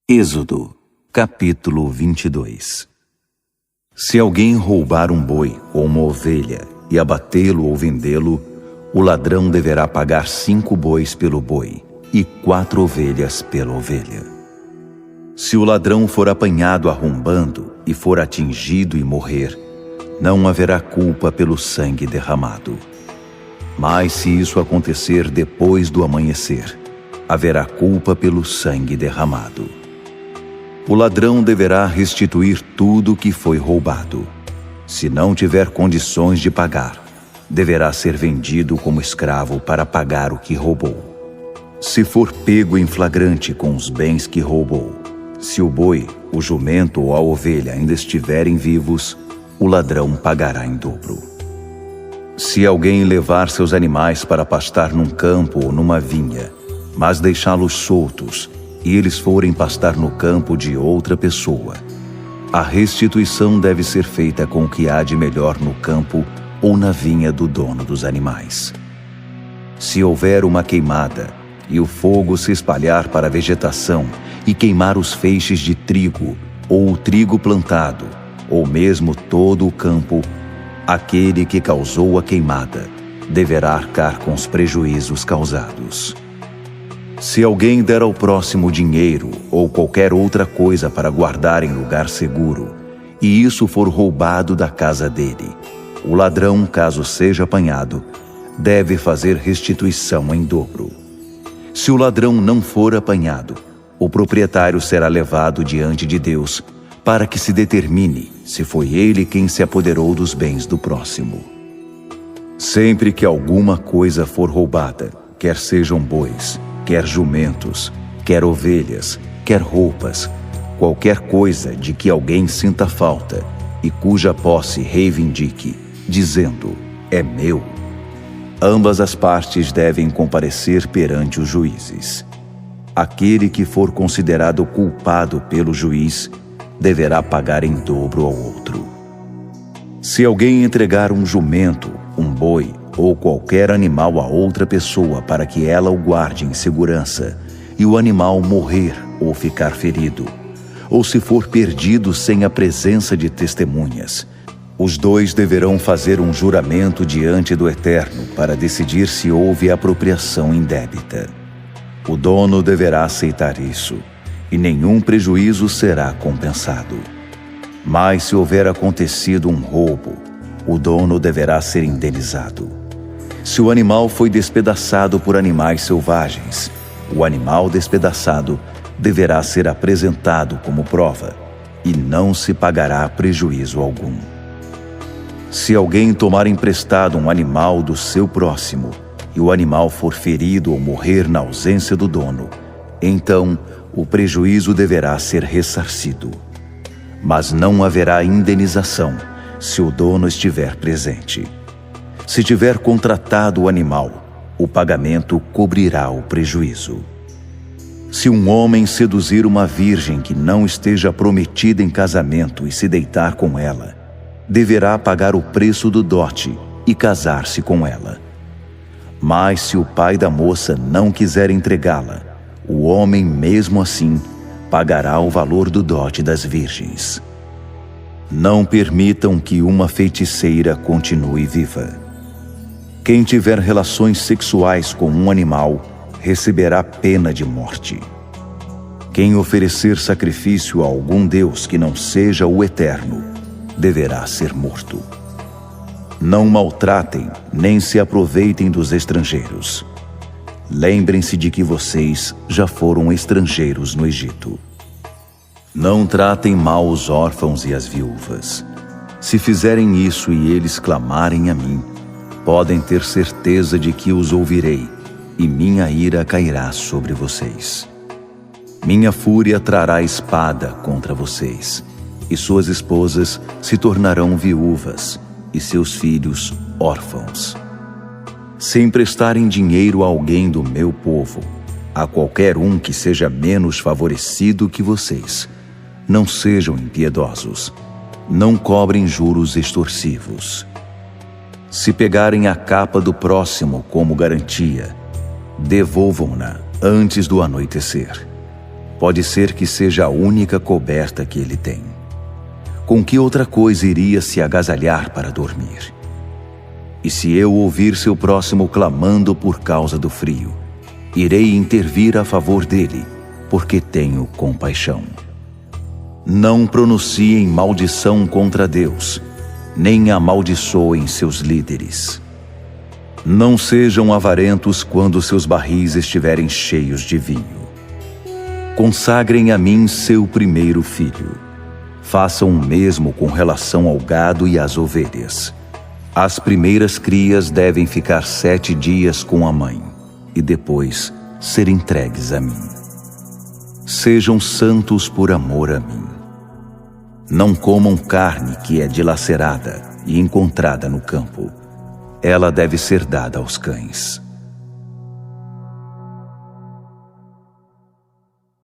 Êxodo, capítulo 22. Se alguém roubar um boi ou uma ovelha e abatê-lo ou vendê-lo, o ladrão deverá pagar 5 bois pelo boi e 4 ovelhas pela ovelha. Se o ladrão for apanhado arrombando e for atingido e morrer, não haverá culpa pelo sangue derramado. Mas se isso acontecer depois do amanhecer, haverá culpa pelo sangue derramado. O ladrão deverá restituir tudo o que foi roubado. Se não tiver condições de pagar, deverá ser vendido como escravo para pagar o que roubou. Se for pego em flagrante com os bens que roubou, se o boi, o jumento ou a ovelha ainda estiverem vivos, o ladrão pagará em dobro. Se alguém levar seus animais para pastar num campo ou numa vinha, mas deixá-los soltos, e eles forem pastar no campo de outra pessoa, a restituição deve ser feita com o que há de melhor no campo ou na vinha do dono dos animais. Se houver uma queimada, e o fogo se espalhar para a vegetação e queimar os feixes de trigo, ou o trigo plantado, ou mesmo todo o campo, aquele que causou a queimada deverá arcar com os prejuízos causados. Se alguém der ao próximo dinheiro ou qualquer outra coisa para guardar em lugar seguro, e isso for roubado da casa dele, o ladrão, caso seja apanhado, deve fazer restituição em dobro. Se o ladrão não for apanhado, o proprietário será levado diante de Deus para que se determine se foi ele quem se apoderou dos bens do próximo. Sempre que alguma coisa for roubada, quer sejam bois, quer jumentos, quer ovelhas, quer roupas, qualquer coisa de que alguém sinta falta e cuja posse reivindique, dizendo, é meu, ambas as partes devem comparecer perante os juízes. Aquele que for considerado culpado pelo juiz deverá pagar em dobro ao outro. Se alguém entregar um jumento, um boi ou qualquer animal a outra pessoa para que ela o guarde em segurança, e o animal morrer ou ficar ferido, ou se for perdido sem a presença de testemunhas, os dois deverão fazer um juramento diante do Eterno para decidir se houve apropriação indébita. O dono deverá aceitar isso, e nenhum prejuízo será compensado. Mas se houver acontecido um roubo, o dono deverá ser indenizado. Se o animal foi despedaçado por animais selvagens, o animal despedaçado deverá ser apresentado como prova, e não se pagará prejuízo algum. Se alguém tomar emprestado um animal do seu próximo, e o animal for ferido ou morrer na ausência do dono, então o prejuízo deverá ser ressarcido. Mas não haverá indenização se o dono estiver presente. Se tiver contratado o animal, o pagamento cobrirá o prejuízo. Se um homem seduzir uma virgem que não esteja prometida em casamento e se deitar com ela, deverá pagar o preço do dote e casar-se com ela. Mas se o pai da moça não quiser entregá-la, o homem mesmo assim pagará o valor do dote das virgens. Não permitam que uma feiticeira continue viva. Quem tiver relações sexuais com um animal receberá pena de morte. Quem oferecer sacrifício a algum deus que não seja o Eterno deverá ser morto. Não maltratem nem se aproveitem dos estrangeiros. Lembrem-se de que vocês já foram estrangeiros no Egito. Não tratem mal os órfãos e as viúvas. Se fizerem isso e eles clamarem a mim, podem ter certeza de que os ouvirei, e minha ira cairá sobre vocês. Minha fúria trará espada contra vocês, e suas esposas se tornarão viúvas, e seus filhos órfãos. Se emprestarem dinheiro a alguém do meu povo, a qualquer um que seja menos favorecido que vocês, não sejam impiedosos, não cobrem juros extorsivos. Se pegarem a capa do próximo como garantia, devolvam-na antes do anoitecer. Pode ser que seja a única coberta que ele tem. Com que outra coisa iria se agasalhar para dormir? E se eu ouvir seu próximo clamando por causa do frio, irei intervir a favor dele, porque tenho compaixão. Não pronunciem maldição contra Deus, nem amaldiçoem seus líderes. Não sejam avarentos quando seus barris estiverem cheios de vinho. Consagrem a mim seu primeiro filho. Façam o mesmo com relação ao gado e às ovelhas. As primeiras crias devem ficar 7 dias com a mãe e depois ser entregues a mim. Sejam santos por amor a mim. Não comam carne que é dilacerada e encontrada no campo. Ela deve ser dada aos cães.